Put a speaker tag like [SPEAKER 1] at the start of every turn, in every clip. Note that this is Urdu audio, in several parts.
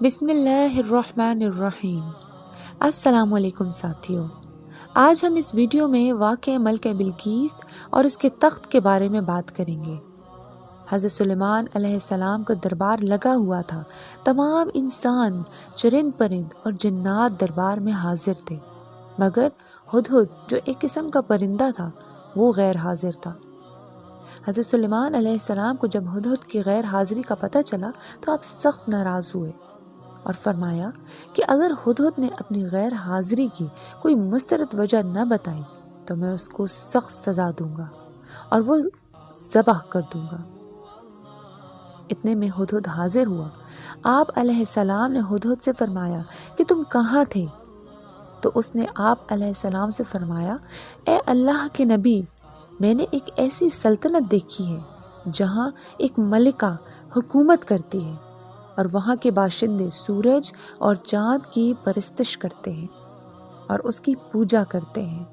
[SPEAKER 1] بسم اللہ الرحمن الرحیم۔ السلام علیکم ساتھیو، آج ہم اس ویڈیو میں واقع ملکہ بلقیس اور اس کے تخت کے بارے میں بات کریں گے۔ حضرت سلیمان علیہ السلام کا دربار لگا ہوا تھا، تمام انسان، چرند پرند اور جنات دربار میں حاضر تھے، مگر ہدہد جو ایک قسم کا پرندہ تھا وہ غیر حاضر تھا۔ حضرت سلیمان علیہ السلام کو جب ہدہد کی غیر حاضری کا پتہ چلا تو آپ سخت ناراض ہوئے اور فرمایا کہ اگر ہدہد نے اپنی غیر حاضری کی کوئی مسترد وجہ نہ بتائی تو میں اس کو سخت سزا دوں گا اور وہ ذبح کر دوں گا۔ اتنے میں ہدہد حاضر ہوا۔ آپ علیہ السلام نے ہدہد سے فرمایا کہ تم کہاں تھے؟ تو اس نے آپ علیہ السلام سے فرمایا، اے اللہ کے نبی، میں نے ایک ایسی سلطنت دیکھی ہے جہاں ایک ملکہ حکومت کرتی ہے اور وہاں کے باشندے سورج اور چاند کی پرستش کرتے ہیں اور اس کی پوجا کرتے ہیں۔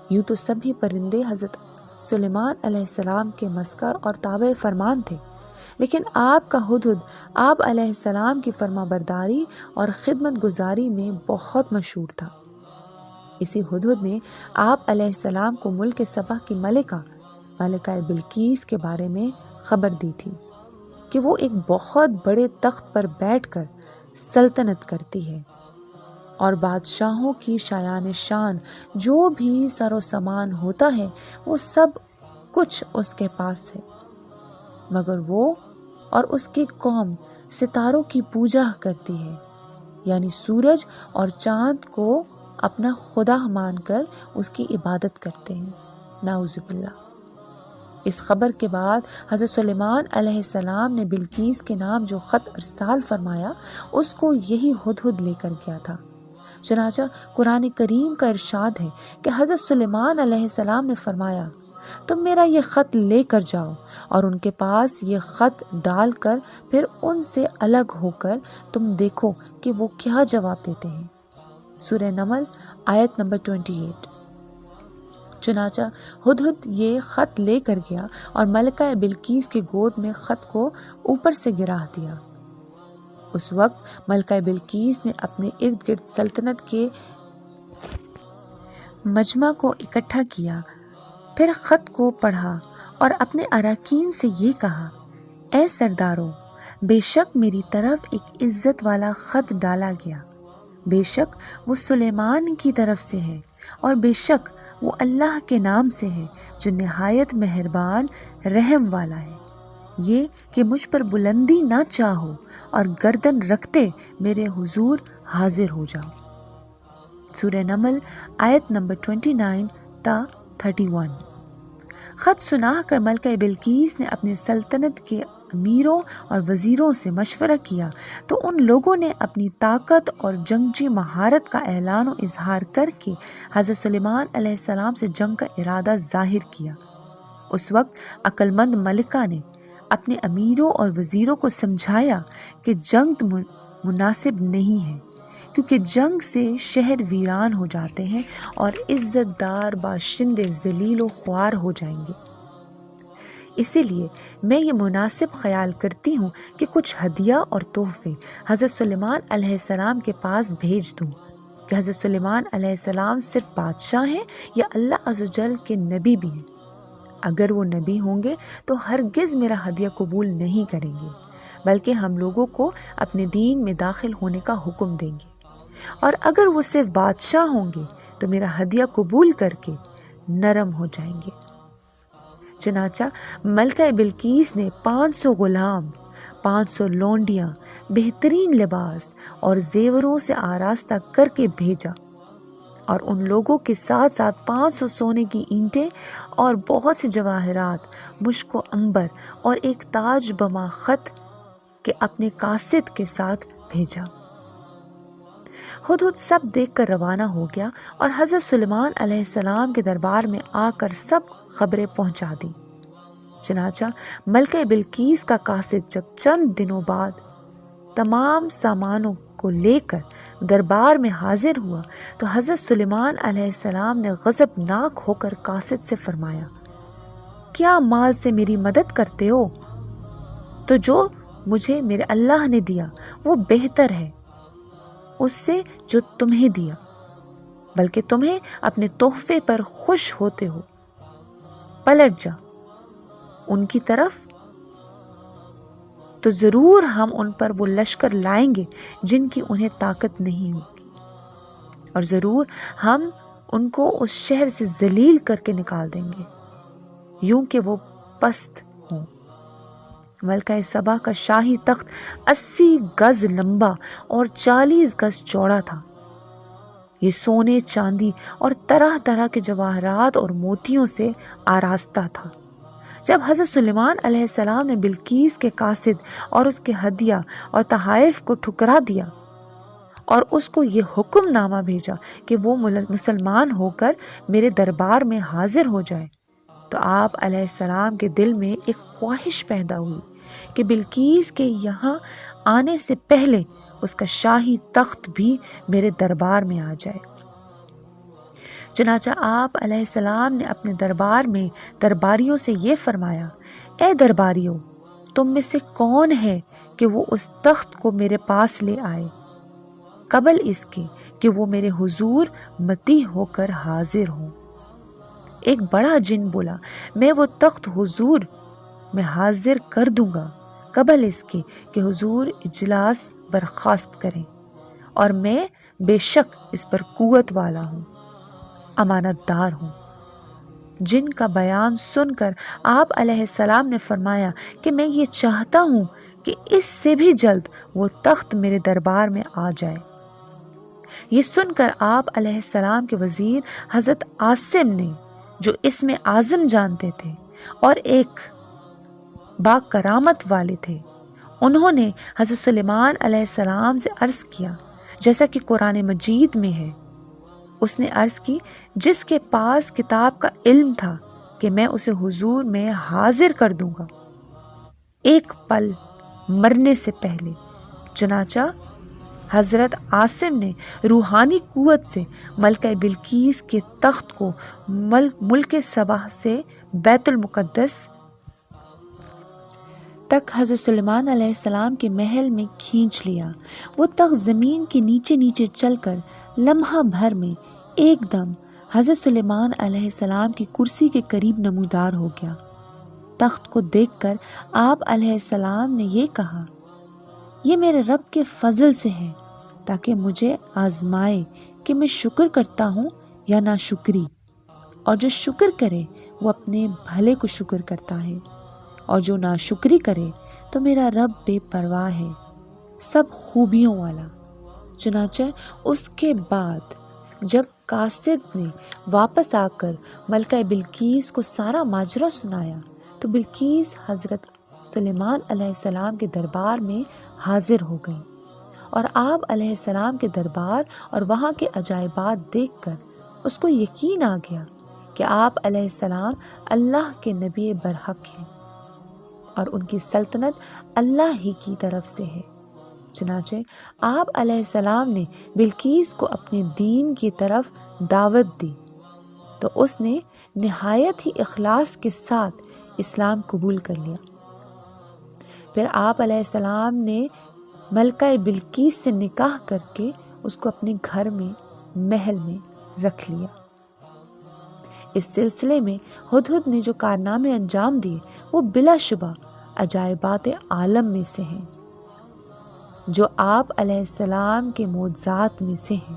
[SPEAKER 1] یوں تو سبھی پرندے حضرت سلیمان علیہ السلام کے مسکر اور تابع فرمان تھے، لیکن آپ کا ہدہد آپ علیہ السلام کی فرما برداری اور خدمت گزاری میں بہت مشہور تھا۔ اسی ہدہد نے آپ علیہ السلام کو ملک سبا کی ملکہ بلقیس کے بارے میں خبر دی تھی کہ وہ ایک بہت بڑے تخت پر بیٹھ کر سلطنت کرتی ہے اور بادشاہوں کی شایان شان جو بھی سر و سامان ہوتا ہے وہ سب کچھ اس کے پاس ہے، مگر وہ اور اس کی قوم ستاروں کی پوجا کرتی ہے، یعنی سورج اور چاند کو اپنا خدا مان کر اس کی عبادت کرتے ہیں، نعوذ باللہ۔ اس خبر کے بعد حضرت سلیمان علیہ السلام نے بلقیس کے نام جو خط ارسال فرمایا اس کو یہی ہدہد لے کر گیا تھا۔ چنانچہ قرآن کریم کا ارشاد ہے کہ حضرت سلیمان علیہ السلام نے فرمایا، تم میرا یہ خط لے کر جاؤ اور ان کے پاس یہ خط ڈال کر پھر ان سے الگ ہو کر تم دیکھو کہ وہ کیا جواب دیتے ہیں۔ سورہ نمل آیت نمبر 28۔ چنانچہ ہدہد یہ خط لے کر گیا اور ملکہ بلقیس کی گود میں خط کو اوپر سے گرا دیا۔ اس وقت ملکہ بلقیس نے اپنے ارد گرد سلطنت کے مجمع کو اکٹھا کیا، پھر خط کو پڑھا اور اپنے اراکین سے یہ کہا، اے سردارو، بے شک میری طرف ایک عزت والا خط ڈالا گیا، بے شک وہ سلیمان کی طرف سے ہے اور بے شک وہ اللہ کے نام سے ہے جو نہایت مہربان رحم والا ہے، یہ کہ مجھ پر بلندی نہ چاہو اور گردن رکھتے میرے حضور حاضر ہو جاؤ۔ سورہ نمل آیت نمبر 29 تا 31۔ خط سنا کر ملکہ بلقیس نے اپنی سلطنت کے امیروں اور وزیروں سے مشورہ کیا تو ان لوگوں نے اپنی طاقت اور جنگی مہارت کا اعلان و اظہار کر کے حضرت سلیمان علیہ السلام سے جنگ کا ارادہ ظاہر کیا۔ اس وقت عقل مند ملکہ نے اپنے امیروں اور وزیروں کو سمجھایا کہ جنگ مناسب نہیں ہے، کیونکہ جنگ سے شہر ویران ہو جاتے ہیں اور عزت دار باشندے ذلیل و خوار ہو جائیں گے۔ اسی لیے میں یہ مناسب خیال کرتی ہوں کہ کچھ ہدیہ اور تحفے حضرت سلیمان علیہ السلام کے پاس بھیج دوں، کہ حضرت سلیمان علیہ السلام صرف بادشاہ ہیں یا اللہ عز و جل کے نبی بھی ہیں؟ اگر وہ نبی ہوں گے تو ہرگز میرا ہدیہ قبول نہیں کریں گے، بلکہ ہم لوگوں کو اپنے دین میں داخل ہونے کا حکم دیں گے، اور اگر وہ صرف بادشاہ ہوں گے تو میرا ہدیہ قبول کر کے نرم ہو جائیں گے۔ چنانچہ ملکہ بلقیس نے 500 غلام، 500 لونڈیاں، بہترین لباس اور زیوروں سے آراستہ کر کے بھیجا، اور ان لوگوں کے ساتھ ساتھ 500 سونے کی اینٹیں اور بہت سے جواہرات، مشک و عنبر اور ایک تاج بما خط کے اپنے قاصد کے ساتھ بھیجا۔ ہدہد سب دیکھ کر روانہ ہو گیا اور حضرت سلیمان علیہ السلام کے دربار میں آ کر سب خبریں پہنچا دی۔ چنانچہ ملکہ بلقیس کا قاصد جب چند دنوں بعد تمام سامانوں کو لے کر دربار میں حاضر ہوا تو حضرت سلیمان علیہ السلام نے غضبناک ہو کر قاصد سے فرمایا، کیا مال سے میری مدد کرتے ہو؟ تو جو مجھے میرے اللہ نے دیا وہ بہتر ہے اس سے جو تمہیں دیا، بلکہ تمہیں اپنے تحفے پر خوش ہوتے ہو۔ پلٹ جا ان کی طرف تو ضرور ہم ان پر وہ لشکر لائیں گے جن کی انہیں طاقت نہیں ہوگی، اور ضرور ہم ان کو اس شہر سے ذلیل کر کے نکال دیں گے یوں کہ وہ پست ہوں۔ ملکہ سبا کا شاہی تخت 80 گز لمبا اور 40 گز چوڑا تھا۔ یہ سونے، چاندی اور طرح طرح کے جواہرات اور موتیوں سے آراستہ تھا۔ جب حضرت سلیمان علیہ السلام نے بلقیس کے قاصد اور اس کے ہدیہ اور تحائف کو ٹھکرا دیا اور اس کو یہ حکم نامہ بھیجا کہ وہ مسلمان ہو کر میرے دربار میں حاضر ہو جائے، تو آپ علیہ السلام کے دل میں ایک خواہش پیدا ہوئی کہ بلقیس کے یہاں آنے سے پہلے اس کا شاہی تخت بھی میرے دربار میں آ جائے۔ چنانچہ آپ علیہ السلام نے اپنے دربار میں درباریوں سے یہ فرمایا، اے درباریوں، تم میں سے کون ہے کہ وہ اس تخت کو میرے پاس لے آئے قبل اس کے کہ وہ میرے حضور متی ہو کر حاضر ہوں۔ ایک بڑا جن بولا، میں وہ تخت حضور میں حاضر کر دوں گا قبل اس کے کہ حضور اجلاس برخاست کریں، اور میں بے شک اس پر قوت والا ہوں، امانت دار ہوں۔ جن کا بیان سن کر آپ علیہ السلام نے فرمایا کہ میں یہ چاہتا ہوں کہ اس سے بھی جلد وہ تخت میرے دربار میں آ جائے۔ یہ سن کر آپ علیہ السلام کے وزیر حضرت عاصم نے، جو اسم اعظم جانتے تھے اور ایک با کرامت والے تھے، انہوں نے حضرت سلیمان علیہ السلام سے عرض کیا جیسا کہ قرآن مجید میں ہے۔ اس نے عرض کی، جس کے پاس کتاب کا علم تھا کہ میں اسے حضور میں حاضر کر دوں گا ایک پل مرنے سے پہلے۔ چنانچہ حضرت عاصم نے روحانی قوت سے ملکہ بلقیس کے تخت کو ملک سبا سے بیت المقدس تک حضرت سلیمان علیہ السلام کے محل میں کھینچ لیا۔ وہ تخت زمین کے نیچے نیچے چل کر لمحہ بھر میں ایک دم حضرت سلیمان علیہ السلام کی کرسی کے قریب نمودار ہو گیا۔ تخت کو دیکھ کر آپ علیہ السلام نے یہ کہا، یہ میرے رب کے فضل سے ہے تاکہ مجھے آزمائے کہ میں شکر کرتا ہوں یا ناشکری، اور جو شکر کرے وہ اپنے بھلے کو شکر کرتا ہے، اور جو ناشکری کرے تو میرا رب بے پرواہ ہے، سب خوبیوں والا۔ چنانچہ اس کے بعد جب قاصد نے واپس آ کر ملکہ بلقیس کو سارا ماجرا سنایا تو بلقیس حضرت سلیمان علیہ السلام کے دربار میں حاضر ہو گئی، اور آپ علیہ السلام کے دربار اور وہاں کے عجائبات دیکھ کر اس کو یقین آ گیا کہ آپ علیہ السلام اللہ کے نبی برحق ہیں اور ان کی سلطنت اللہ ہی کی طرف سے ہے۔ چنانچہ آپ علیہ السلام نے بلقیس کو اپنے دین کی طرف دعوت دی تو اس نے نہایت ہی اخلاص کے ساتھ اسلام قبول کر لیا۔ پھر آپ علیہ السلام نے ملکہ بلقیس سے نکاح کر کے اس کو اپنے گھر میں محل میں رکھ لیا۔ اس سلسلے میں ہدہد نے جو کارنامے انجام دیے وہ بلا شبہ عجائبات عالم میں سے ہیں، جو آپ علیہ السلام کے معجزات میں سے ہیں۔